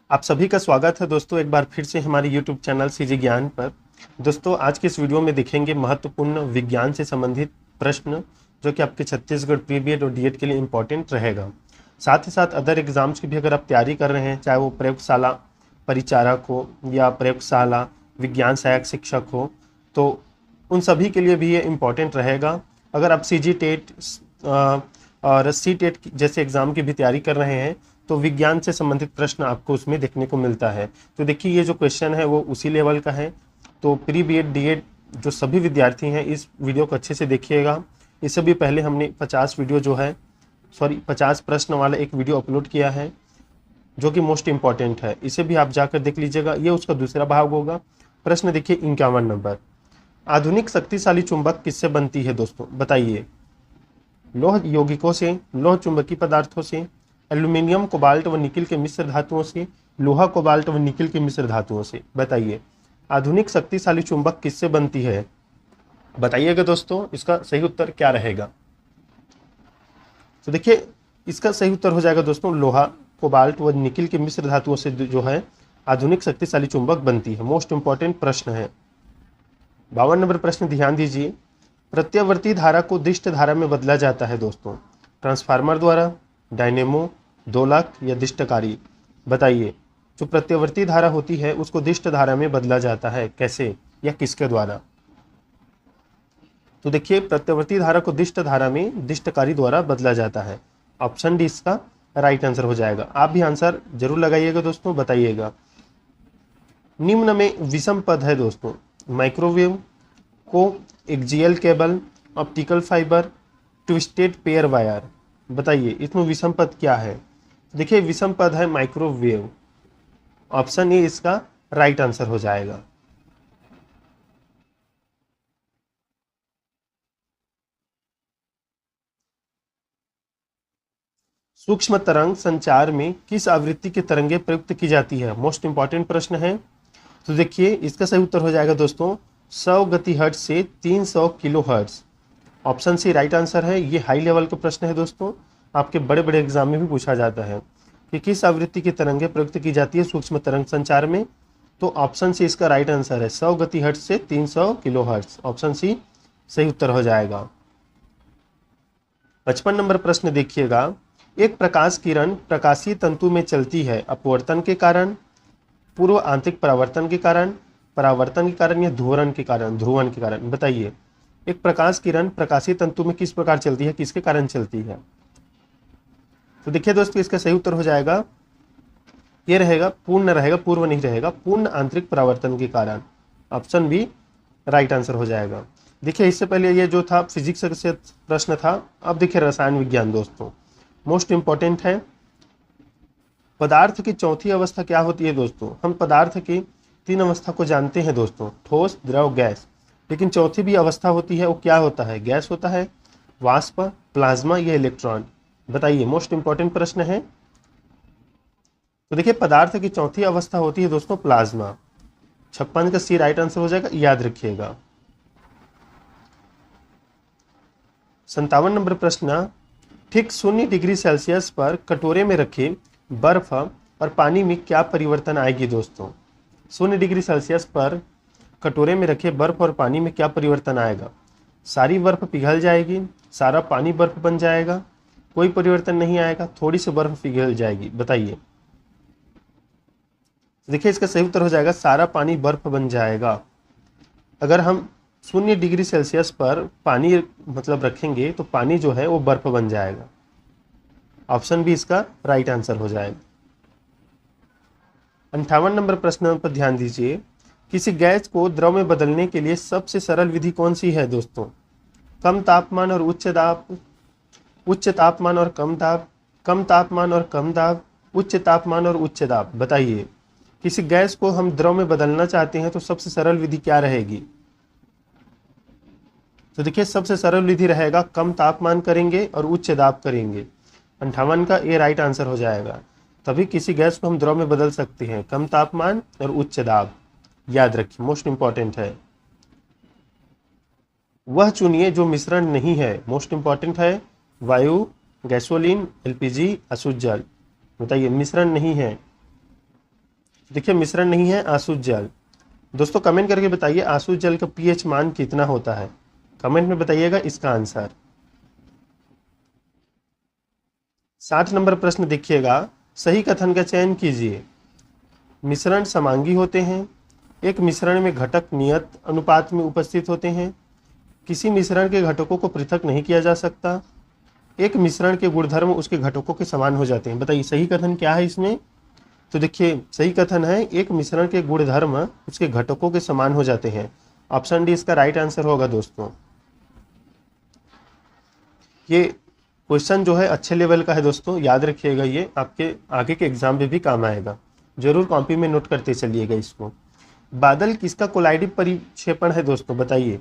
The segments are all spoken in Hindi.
आप सभी का स्वागत है दोस्तों एक बार फिर से हमारे YouTube चैनल सीजी ज्ञान पर। दोस्तों आज के इस वीडियो में देखेंगे महत्वपूर्ण विज्ञान से संबंधित प्रश्न जो कि आपके छत्तीसगढ़ प्री बीएड और डीएड के लिए इम्पोर्टेंट रहेगा। साथ ही साथ अदर एग्जाम्स की भी अगर आप तैयारी कर रहे हैं, चाहे वो प्रयोगशाला परिचारक हो या प्रयोगशाला विज्ञान सहायक शिक्षक हो, तो उन सभी के लिए भी ये इम्पोर्टेंट रहेगा। अगर आप सीजी टेट और सी टेट जैसे एग्ज़ाम की भी तैयारी कर रहे हैं तो विज्ञान से संबंधित प्रश्न आपको उसमें देखने को मिलता है। तो देखिए ये जो क्वेश्चन है वो उसी लेवल का है। तो प्री बीएड डीएड जो सभी विद्यार्थी हैं इस वीडियो को अच्छे से देखिएगा। इससे भी पहले हमने 50 प्रश्न वाला एक वीडियो अपलोड किया है जो कि मोस्ट इम्पॉर्टेंट है, इसे भी आप जाकर देख लीजिएगा। ये उसका दूसरा भाग होगा। प्रश्न देखिए 51 नंबर, आधुनिक शक्तिशाली चुंबक किससे बनती है दोस्तों, बताइए। लौह यौगिकों से, लौह चुंबकीय पदार्थों से, एल्यूमिनियम कोबाल्ट व निकिल के मिश्र धातुओं से, लोहा कोबाल्ट व निकिल के मिश्र धातुओं से। बताइए आधुनिक शक्तिशाली चुंबक किससे बनती है, बताइएगा दोस्तों। इसका सही उत्तर क्या रहेगा? तो देखिए इसका सही उत्तर हो जाएगा दोस्तों लोहा कोबाल्ट व निकिल के मिश्र धातुओं से जो है आधुनिक शक्तिशाली चुंबक बनती है। मोस्ट इंपॉर्टेंट प्रश्न है। 52 नंबर प्रश्न ध्यान दीजिए, प्रत्यावर्ती धारा को दिष्ट धारा में बदला जाता है दोस्तों, ट्रांसफार्मर द्वारा, डायनेमो, दोलक या दिष्टकारी। बताइए जो प्रत्यावर्ती धारा होती है उसको दिष्ट धारा में बदला जाता है, कैसे या किसके द्वारा? तो देखिए प्रत्यावर्ती धारा को दिष्ट धारा में दिष्टकारी द्वारा बदला जाता है। ऑप्शन डी इसका राइट आंसर हो जाएगा। आप भी आंसर जरूर लगाइएगा दोस्तों, बताइएगा। निम्न में विषम पद है दोस्तों, माइक्रोवेव, को axial cable, optical fibre, twisted pair wire. बताइए इसमें विषम पद क्या है? देखिए विषम पद है माइक्रोवेव। ऑप्शन ए इसका राइट आंसर हो जाएगा। सूक्ष्म तरंग संचार में किस आवृत्ति की तरंगें प्रयुक्त की जाती है? मोस्ट इंपॉर्टेंट प्रश्न है। तो देखिए इसका सही उत्तर हो जाएगा दोस्तों 100 गति हर्ट्ज से 300 kilo hertz. Option C right answer है। ये हाई लेवल का प्रश्न है दोस्तों, आपके बड़े बड़े एग्जाम में भी पूछा जाता है कि किस आवृत्ति की तरंगें प्रयुक्त की जाती है सूक्ष्म तरंग संचार में। तो ऑप्शन सी इसका राइट आंसर है, 100 गति हर्ट्ज से 300 किलो हर्ट्ज। ऑप्शन सी सही उत्तर हो जाएगा। 55 नंबर प्रश्न देखिएगा, एक प्रकाश किरण प्रकाशीय तंतु में चलती है अपवर्तन के कारण, पूर्व आंतरिक परावर्तन के कारण, परावर्तन के कारण या ध्रुवण के कारण। बताइए एक प्रकाश किरण प्रकाशीय तंतु में किस प्रकार चलती है, किसके कारण चलती है? तो देखिए दोस्तों इसका सही उत्तर हो जाएगा, ये रहेगा पूर्ण रहेगा, पूर्व नहीं रहेगा, पूर्ण आंतरिक परावर्तन के कारण। ऑप्शन बी राइट आंसर हो जाएगा। देखिए इससे पहले ये जो था फिजिक्स से प्रश्न था, अब देखिए रसायन विज्ञान दोस्तों मोस्ट इंपॉर्टेंट है। पदार्थ की चौथी अवस्था क्या होती है दोस्तों? हम पदार्थ की 3 अवस्था को जानते हैं दोस्तों, ठोस, द्रव, गैस। लेकिन चौथी भी अवस्था होती है, वो क्या होता है? गैस होता है, वाष्प, प्लाज्मा या इलेक्ट्रॉन। बताइए मोस्ट इंपॉर्टेंट प्रश्न है। तो देखिए पदार्थ की चौथी अवस्था होती है दोस्तों प्लाज्मा। 56 का सी राइट आंसर हो जाएगा, याद रखिएगा। 57 नंबर प्रश्न, ठीक 0 डिग्री सेल्सियस पर कटोरे में रखे बर्फ और पानी में क्या परिवर्तन आएगी दोस्तों? 0 डिग्री सेल्सियस पर कटोरे में रखे बर्फ और पानी में क्या परिवर्तन आएगा? सारी बर्फ पिघल जाएगी, सारा पानी बर्फ बन जाएगा, कोई परिवर्तन नहीं आएगा, थोड़ी सी बर्फ पिघल जाएगी। बताइए। देखिए इसका सही उत्तर हो जाएगा सारा पानी बर्फ बन जाएगा। अगर हम 0 डिग्री सेल्सियस पर पानी मतलब रखेंगे तो पानी जो है वो बर्फ बन जाएगा। ऑप्शन बी इसका राइट आंसर हो जाएगा। 58 नंबर प्रश्न पर ध्यान दीजिए, किसी गैस को द्रव में बदलने के लिए सबसे सरल विधि कौन सी है दोस्तों? कम तापमान और उच्च दाब, उच्च तापमान और कम दाब, कम तापमान और कम दाब, उच्च तापमान और उच्च दाब। बताइए किसी गैस को हम द्रव में बदलना चाहते हैं तो सबसे सरल विधि क्या रहेगी? तो देखिए सबसे सरल विधि रहेगा कम तापमान करेंगे और उच्च दाब करेंगे। 58 का ए राइट आंसर हो जाएगा। तभी किसी गैस को हम द्रव में बदल सकते हैं, कम तापमान और उच्च दाब। याद रखिए मोस्ट इंपॉर्टेंट है। वह चुनिए जो मिश्रण नहीं है, मोस्ट इंपॉर्टेंट है। वायु, गैसोलीन, एलपीजी, अशुद्ध जल। बताइए मिश्रण नहीं है। देखिए मिश्रण नहीं है, आसुत जल। दोस्तों कमेंट करके बताइए आसुत जल का पीएच मान कितना होता है, कमेंट में बताइएगा इसका आंसर। 60 नंबर प्रश्न देखिएगा, सही कथन का चयन कीजिए। मिश्रण समांगी होते हैं, एक मिश्रण में घटक नियत अनुपात में उपस्थित होते हैं, किसी मिश्रण के घटकों को पृथक नहीं किया जा सकता, एक मिश्रण के गुणधर्म उसके घटकों के समान हो जाते हैं। बताइए सही कथन क्या है इसमें। तो देखिए सही कथन है एक मिश्रण के गुणधर्म उसके घटकों के समान हो जाते हैं। ऑप्शन डी इसका राइट आंसर होगा दोस्तों। ये क्वेश्चन जो है अच्छे लेवल का है दोस्तों, याद रखिएगा, ये आपके आगे के एग्जाम में भी काम आएगा, जरूर कॉपी में नोट करते चलिएगा इसको। बादल किसका कोलाइडिक परिक्षेपण है दोस्तों, बताइए।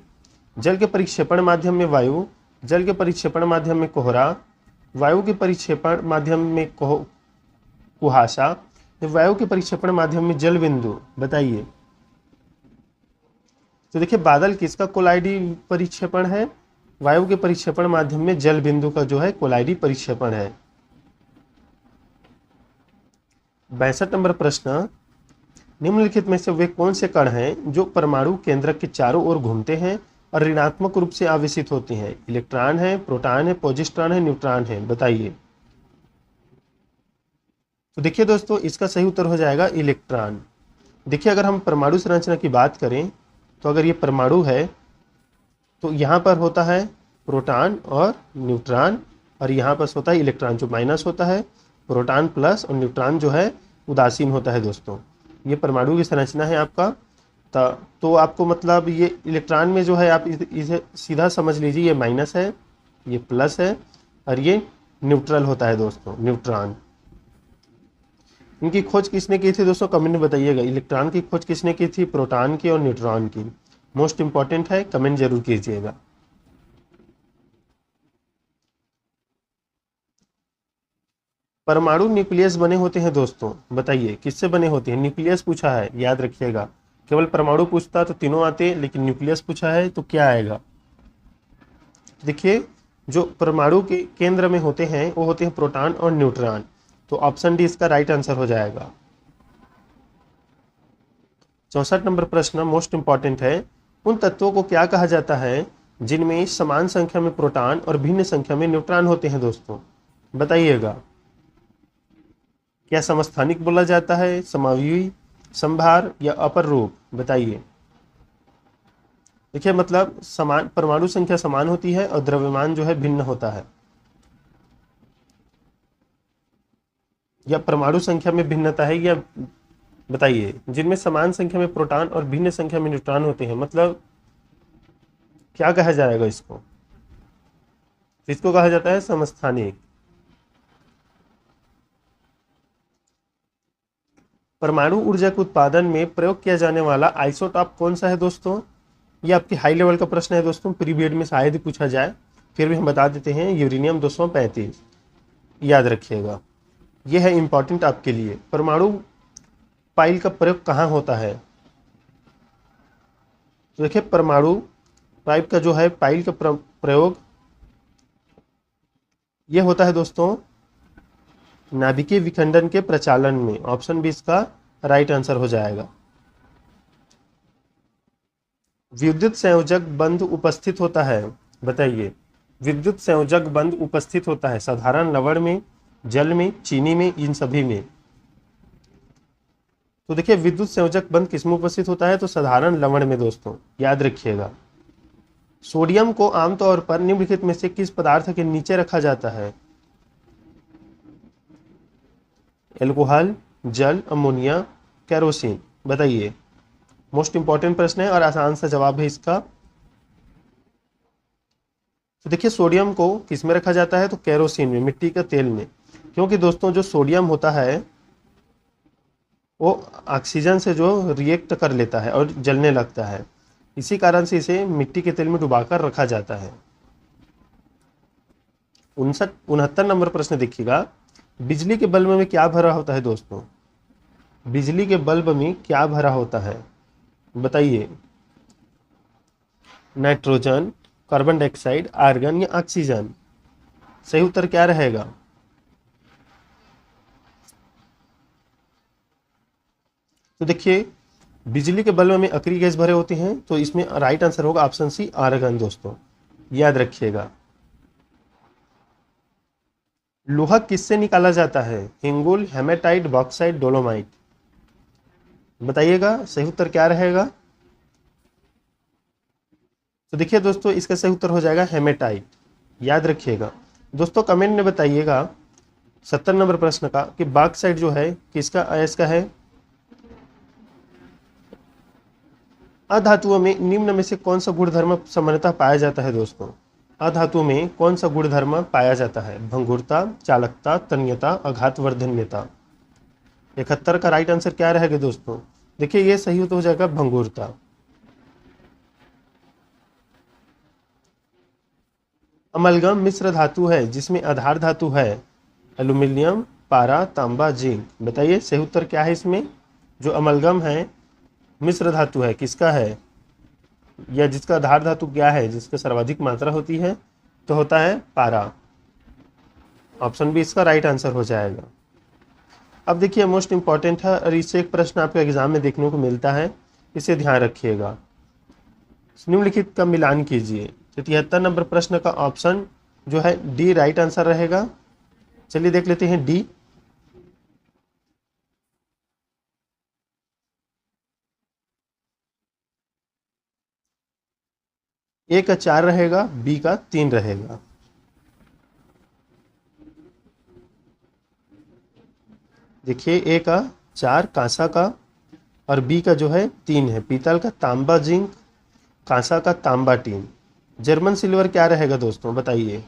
जल के परिक्षेपण माध्यम में वायु, जल के परिक्षेपण माध्यम में कोहरा, वायु के परिक्षेपण माध्यम में कुहासा, वायु के परिक्षेपण माध्यम में जल बिंदु, बताइए। तो देखिए बादल किसका कोलाइडी परिक्षेपण है, वायु के परिक्षेपण माध्यम में जल बिंदु का जो है कोलाइडी परिक्षेपण है। 62 नंबर प्रश्न, निम्नलिखित में से वे कौन से कण हैं जो परमाणु केंद्रक के चारों ओर घूमते हैं और ऋणात्मक रूप से आवेशित होते हैं। इलेक्ट्रॉन है, प्रोटॉन है, पॉजिट्रॉन है, न्यूट्रॉन है, बताइए। तो देखिए दोस्तों इसका सही उत्तर हो जाएगा इलेक्ट्रॉन। देखिए अगर हम परमाणु संरचना की बात करें तो अगर ये परमाणु है तो यहाँ पर होता है प्रोटॉन और न्यूट्रॉन, और यहाँ पर होता है इलेक्ट्रॉन जो माइनस होता है, प्रोटॉन प्लस और न्यूट्रॉन जो है उदासीन होता है दोस्तों। ये परमाणु की संरचना है आपका। तो आपको मतलब ये इलेक्ट्रॉन में जो है आप इसे सीधा समझ लीजिए, ये माइनस है, ये प्लस है, और ये न्यूट्रल होता है दोस्तों, न्यूट्रॉन। इनकी खोज किसने की थी दोस्तों, कमेंट में बताइएगा। इलेक्ट्रॉन की खोज किसने की थी, प्रोटॉन की और न्यूट्रॉन की। मोस्ट इंपॉर्टेंट है, कमेंट जरूर कीजिएगा। परमाणु न्यूक्लियस बने होते हैं दोस्तों, बताइए किससे बने होते हैं। न्यूक्लियस पूछा है, याद रखिएगा। केवल परमाणु पूछता तो तीनों आते, लेकिन न्यूक्लियस पूछा है तो क्या आएगा। देखिए जो परमाणु के केंद्र में होते हैं वो होते हैं प्रोटॉन और न्यूट्रॉन। तो ऑप्शन डी इसका राइट आंसर हो जाएगा। 64 नंबर प्रश्न मोस्ट इंपॉर्टेंट है, उन तत्वों को क्या कहा जाता है जिनमें समान संख्या में प्रोटॉन और भिन्न संख्या में न्यूट्रॉन होते हैं दोस्तों, बताइएगा। क्या समस्थानिक बोला जाता है, समावयवी, संभार या अपर रूप, बताइए। देखिए मतलब समान परमाणु संख्या समान होती है और द्रव्यमान जो है भिन्न होता है, या परमाणु संख्या में भिन्नता है, या बताइए। जिनमें समान संख्या में प्रोटॉन और भिन्न संख्या में न्यूट्रॉन होते हैं, मतलब क्या कहा जाएगा इसको। इसको कहा जाता है समस्थानिक। परमाणु ऊर्जा के उत्पादन में प्रयोग किया जाने वाला आइसोटॉप कौन सा है दोस्तों। ये आपके हाई लेवल का प्रश्न है दोस्तों, प्रीवियड में शायद ही पूछा जाए, फिर भी हम बता देते हैं, यूरेनियम 235, याद रखिएगा। यह है इंपॉर्टेंट आपके लिए। परमाणु पाइल का प्रयोग कहाँ होता है, तो देखिए परमाणु पाइप का जो है पाइल का प्रयोग यह होता है दोस्तों नाभिकीय विखंडन के प्रचालन में। ऑप्शन बी इसका राइट आंसर हो जाएगा। विद्युत संयोजक बंध उपस्थित होता है, बताइए। विद्युत संयोजक बंध उपस्थित होता है साधारण लवण में, जल में, चीनी में, इन सभी में। तो देखिए विद्युत संयोजक बंध किसमें उपस्थित होता है, तो साधारण लवण में दोस्तों, याद रखिएगा। सोडियम को आमतौर पर निम्नलिखित में से किस पदार्थ के नीचे रखा जाता है। एल्कोहल, जल, अमोनिया, केरोसिन, बताइए। मोस्ट इंपॉर्टेंट प्रश्न है और आसान सा जवाब है इसका। तो देखिए सोडियम को किस में रखा जाता है, तो केरोसिन में, मिट्टी का तेल में। क्योंकि दोस्तों जो सोडियम होता है वो ऑक्सीजन से जो रिएक्ट कर लेता है और जलने लगता है, इसी कारण से इसे मिट्टी के तेल में डुबाकर रखा जाता है। 69 नंबर प्रश्न देखिएगा, बिजली के बल्ब में क्या भरा होता है दोस्तों। बिजली के बल्ब में क्या भरा होता है, बताइए। नाइट्रोजन, कार्बन डाइऑक्साइड, आर्गन या ऑक्सीजन, सही उत्तर क्या रहेगा। तो देखिए बिजली के बल्ब में अक्रिय गैस भरे होते हैं, तो इसमें राइट आंसर होगा ऑप्शन सी आर्गन दोस्तों, याद रखिएगा। लोहा किससे निकाला जाता है? हिंगोल, हेमेटाइट, बॉक्साइट, डोलोमाइट। बताइएगा सही उत्तर क्या रहेगा। तो देखिए दोस्तों इसका सही उत्तर हो जाएगा हेमेटाइट, याद रखिएगा। दोस्तों कमेंट में बताइएगा 70 नंबर प्रश्न का कि बॉक्साइट जो है किसका अयस्क का है। अधातुओं में निम्न में से कौन सा गुणधर्म सामान्यतः पाया जाता है दोस्तों? अधातुओं में कौन सा गुणधर्म पाया जाता है? भंगुरता, चालकता, तन्यता, आघातवर्धन्यता। 71 का राइट आंसर क्या रहेगा दोस्तों? देखिए ये सही हो जाएगा भंगुरता। अमलगम मिश्र धातु है जिसमें आधार धातु है एल्यूमिनियम, पारा, तांबा, जिंक। बताइए सही उत्तर क्या है इसमें? जो अमलगम है मिश्र धातु है किसका है, या जिसका आधार धातु क्या है, जिसकी सर्वाधिक मात्रा होती है, तो होता है पारा। ऑप्शन बी इसका राइट आंसर हो जाएगा। अब देखिए मोस्ट इंपॉर्टेंट है और इससे एक प्रश्न आपके एग्जाम में देखने को मिलता है, इसे ध्यान रखिएगा। निम्नलिखित का मिलान कीजिए। तो 73 नंबर प्रश्न का ऑप्शन जो है डी राइट आंसर रहेगा। चलिए देख लेते हैं डी। ए का 4 रहेगा, बी का 3 रहेगा। देखिए ए का 4 कांसा का और बी का जो है 3 है पीतल का, तांबा जिंक, कांसा का तांबा टीन। जर्मन सिल्वर क्या रहेगा दोस्तों बताइए।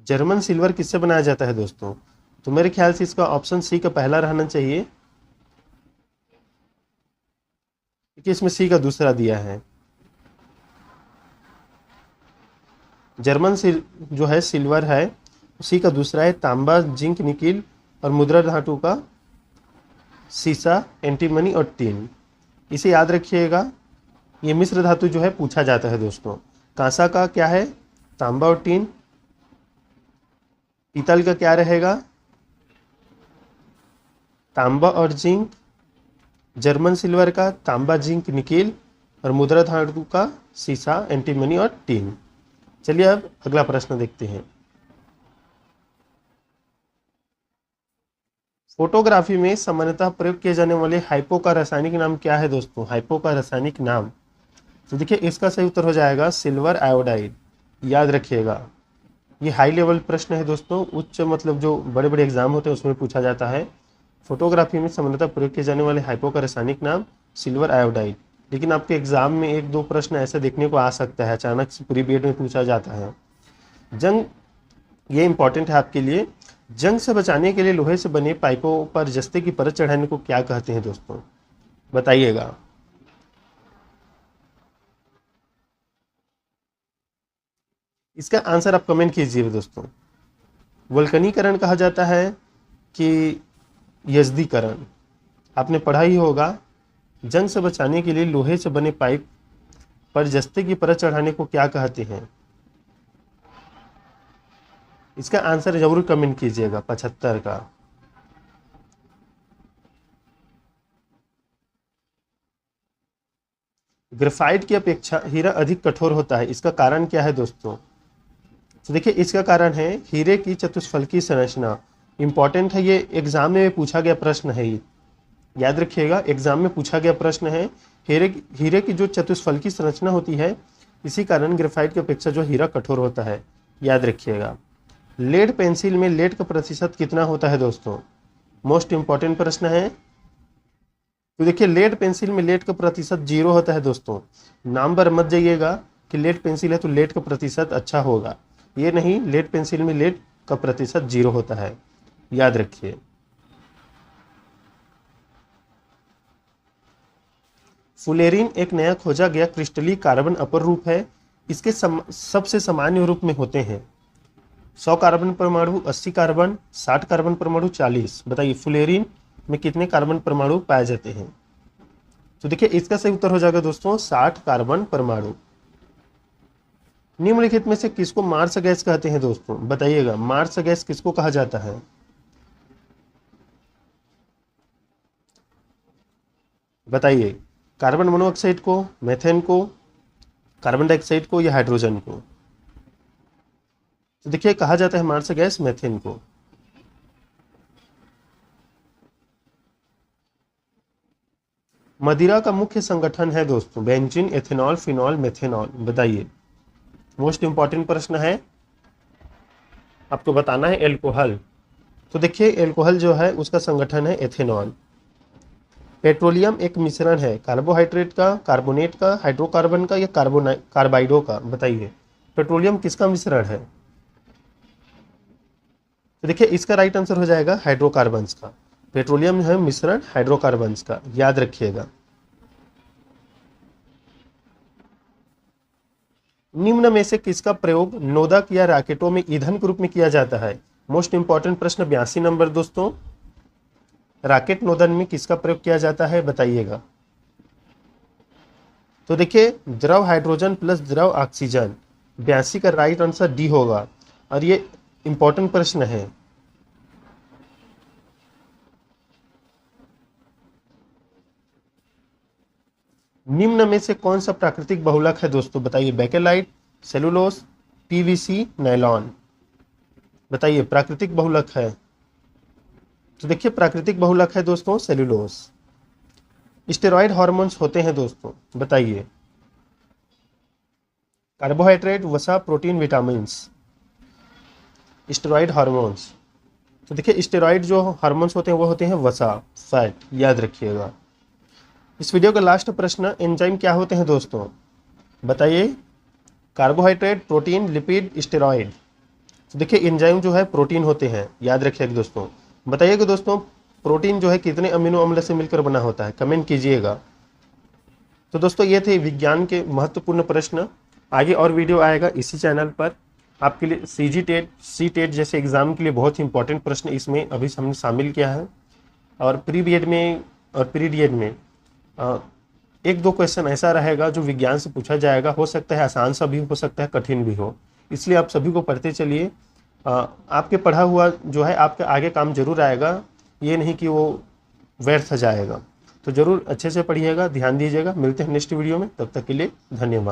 जर्मन सिल्वर किससे बनाया जाता है दोस्तों? तो मेरे ख्याल से इसका ऑप्शन सी का पहला रहना चाहिए, क्योंकि इसमें सी का दूसरा दिया है। जर्मन जो है सिल्वर है उसी का दूसरा है तांबा, जिंक, निकिल और मुद्रा धातु का सीसा, एंटीमनी और टीन। इसे याद रखिएगा, ये मिश्र धातु जो है पूछा जाता है दोस्तों। कांसा का क्या है? तांबा और टीन। पीतल का क्या रहेगा? तांबा और जिंक। जर्मन सिल्वर का तांबा, जिंक, निकिल और मुद्रा धातु का सीसा, एंटीमनी और टीन। चलिए अब अगला प्रश्न देखते हैं। फोटोग्राफी में सामान्यतः प्रयोग किए जाने वाले हाइपो का रासायनिक नाम क्या है दोस्तों? हाइपो का रासायनिक नाम, तो देखिए इसका सही उत्तर हो जाएगा सिल्वर आयोडाइड, याद रखिएगा। ये हाई लेवल प्रश्न है दोस्तों, उच्च मतलब जो बड़े बड़े एग्जाम होते हैं उसमें पूछा जाता है। फोटोग्राफी में सामान्यतः प्रयोग किए जाने वाले हाइपो का रासायनिक नाम सिल्वर आयोडाइड। लेकिन आपके एग्जाम में एक दो प्रश्न ऐसे देखने को आ सकता है, अचानक से पूरी बीएड में पूछा जाता है। जंग, ये इंपॉर्टेंट है आपके लिए। जंग से बचाने के लिए लोहे से बने पाइपों पर जस्ते की परत चढ़ाने को क्या कहते हैं दोस्तों? बताइएगा। इसका आंसर आप कमेंट कीजिए दोस्तों। वल्कनीकरण कहा जाता है कि यजदीकरण? आपने पढ़ा ही होगा, जंग से बचाने के लिए लोहे से बने पाइप पर जस्ते की परत चढ़ाने को क्या कहते हैं? इसका आंसर जरूर कमेंट कीजिएगा 75 का। ग्रेफाइट की अपेक्षा हीरा अधिक कठोर होता है, इसका कारण क्या है दोस्तों? तो देखिए इसका कारण है हीरे की चतुष्फलकी संरचना। इंपॉर्टेंट है, ये एग्जाम में पूछा गया प्रश्न है, ये याद रखिएगा, एग्जाम में पूछा गया प्रश्न है। हीरे की जो चतुष्फलकी संरचना होती है, इसी कारण ग्रेफाइट की अपेक्षा जो हीरा कठोर होता है, याद रखिएगा। लेड पेंसिल में लेड का प्रतिशत कितना होता है दोस्तों? मोस्ट इंपॉर्टेंट प्रश्न है। तो देखिए लेड पेंसिल में लेड का प्रतिशत 0 होता है दोस्तों। नाम पर मत जाइएगा कि लेड पेंसिल है तो लेड का प्रतिशत अच्छा होगा, ये नहीं, लेड पेंसिल में लेड का प्रतिशत 0 होता है, याद रखिए। फुलेरिन एक नया खोजा गया क्रिस्टलीय कार्बन अपर रूप है, इसके सबसे सामान्य रूप में होते हैं 100 कार्बन परमाणु, 80 कार्बन, 60 कार्बन परमाणु, 40। बताइए फुलेरिन में कितने कार्बन परमाणु पाए जाते हैं? तो देखिए इसका सही उत्तर हो जाएगा दोस्तों 60 कार्बन परमाणु। निम्नलिखित में से किसको मार्स गैस कहते हैं दोस्तों, बताइएगा, मार्स गैस किसको कहा जाता है? बताइए, कार्बन मोनोऑक्साइड को, मेथेन को, कार्बन डाइऑक्साइड को या हाइड्रोजन को? तो देखिए कहा जाता है मार्स गैस मेथेन को। मदिरा का मुख्य संगठन है दोस्तों बेंजीन, एथेनॉल, फिनॉल, मेथेनॉल। बताइए, मोस्ट इंपॉर्टेंट प्रश्न है, आपको बताना है एल्कोहल। तो देखिए एल्कोहल जो है उसका संगठन है एथेनॉल। पेट्रोलियम एक मिश्रण है कार्बोहाइड्रेट का, कार्बोनेट का, हाइड्रोकार्बन का या कार्बाइडो का? बताइए, पेट्रोलियम किसका मिश्रण है? तो देखिए इसका राइट आंसर हो जाएगा हाइड्रोकार्बन्स का। पेट्रोलियम है मिश्रण हाइड्रोकार्बन्स का, याद रखिएगा। निम्न में से किसका प्रयोग नोदक या रॉकेटों में ईंधन के रूप में किया जाता है? मोस्ट इंपॉर्टेंट प्रश्न 82 नंबर दोस्तों, रॉकेट नोदन में किसका प्रयोग किया जाता है? बताइएगा। तो देखिए द्रव हाइड्रोजन प्लस द्रव ऑक्सीजन, 82 का राइट आंसर डी होगा। और ये इंपॉर्टेंट प्रश्न है। निम्न में से कौन सा प्राकृतिक बहुलक है दोस्तों? बताइए, बेकेलाइट, सेलुलोस, पीवीसी, नायलॉन। बताइए, प्राकृतिक बहुलक है। तो देखिए प्राकृतिक बहुलक है दोस्तों सेलुलोस। स्टेरॉइड हार्मोन्स होते हैं दोस्तों, बताइए। कार्बोहाइड्रेट, वसा, प्रोटीन, विटामिन्स। स्टेरॉइड हार्मोन्स, तो देखिए स्टेरॉइड जो हार्मोन्स होते हैं वो होते हैं वसा, फैट, याद रखिएगा। इस वीडियो का लास्ट प्रश्न, एंजाइम क्या होते हैं दोस्तों? बताइए, कार्बोहाइड्रेट, प्रोटीन, लिपिड, स्टेरॉइड। तो देखिए एंजाइम जो है प्रोटीन होते हैं, याद रखिएगा दोस्तों। बताइएगा दोस्तों, प्रोटीन जो है कितने अमीनो अम्ल से मिलकर बना होता है? कमेंट कीजिएगा। तो दोस्तों ये थे विज्ञान के महत्वपूर्ण प्रश्न। आगे और वीडियो आएगा इसी चैनल पर आपके लिए। सी टेट जैसे एग्जाम के लिए बहुत ही इंपॉर्टेंट प्रश्न इसमें अभी हमने शामिल किया है। और प्री बीएड में और प्री डीएड में एक दो क्वेश्चन ऐसा रहेगा जो विज्ञान से पूछा जाएगा। हो सकता है आसान सा भी हो सकता है कठिन भी हो, इसलिए आप सभी को पढ़ते चलिए। आपके पढ़ा हुआ जो है आपके आगे काम जरूर आएगा, ये नहीं कि वो व्यर्थ जाएगा। तो जरूर अच्छे से पढ़िएगा, ध्यान दीजिएगा। मिलते हैं नेक्स्ट वीडियो में, तब तक के लिए धन्यवाद।